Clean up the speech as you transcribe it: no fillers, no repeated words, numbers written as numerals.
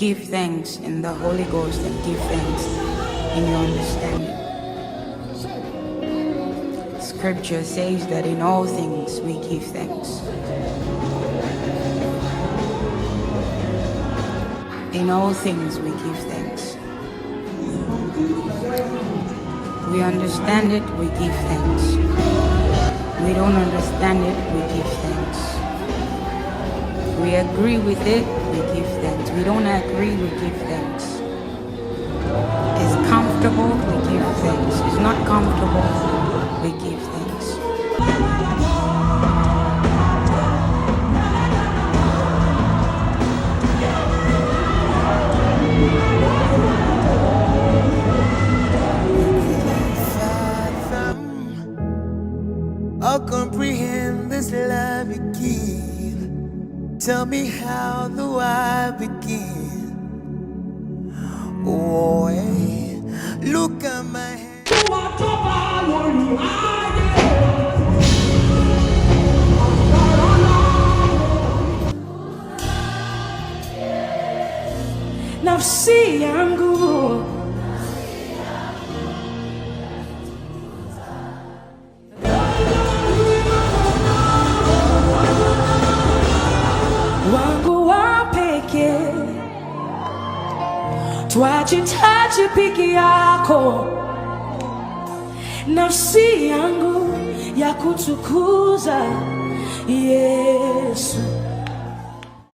give thanks in the Holy Ghost and give thanks in your understanding. Scripture says that in all things we give thanks. In all things we give thanks. We understand it, we give thanks. We don't understand it, we give thanks. We agree with it, we give thanks. We don't agree, we give thanks. It's comfortable, we give thanks. It's not comfortable, we give thanks. I'll comprehend this love you give. Tell me how do I begin? Oh, hey, look at my hand. Nafsi yangu wangu wa pekee, twajitaji peke yako. Nafsi yangu ya kutukuza Yesu.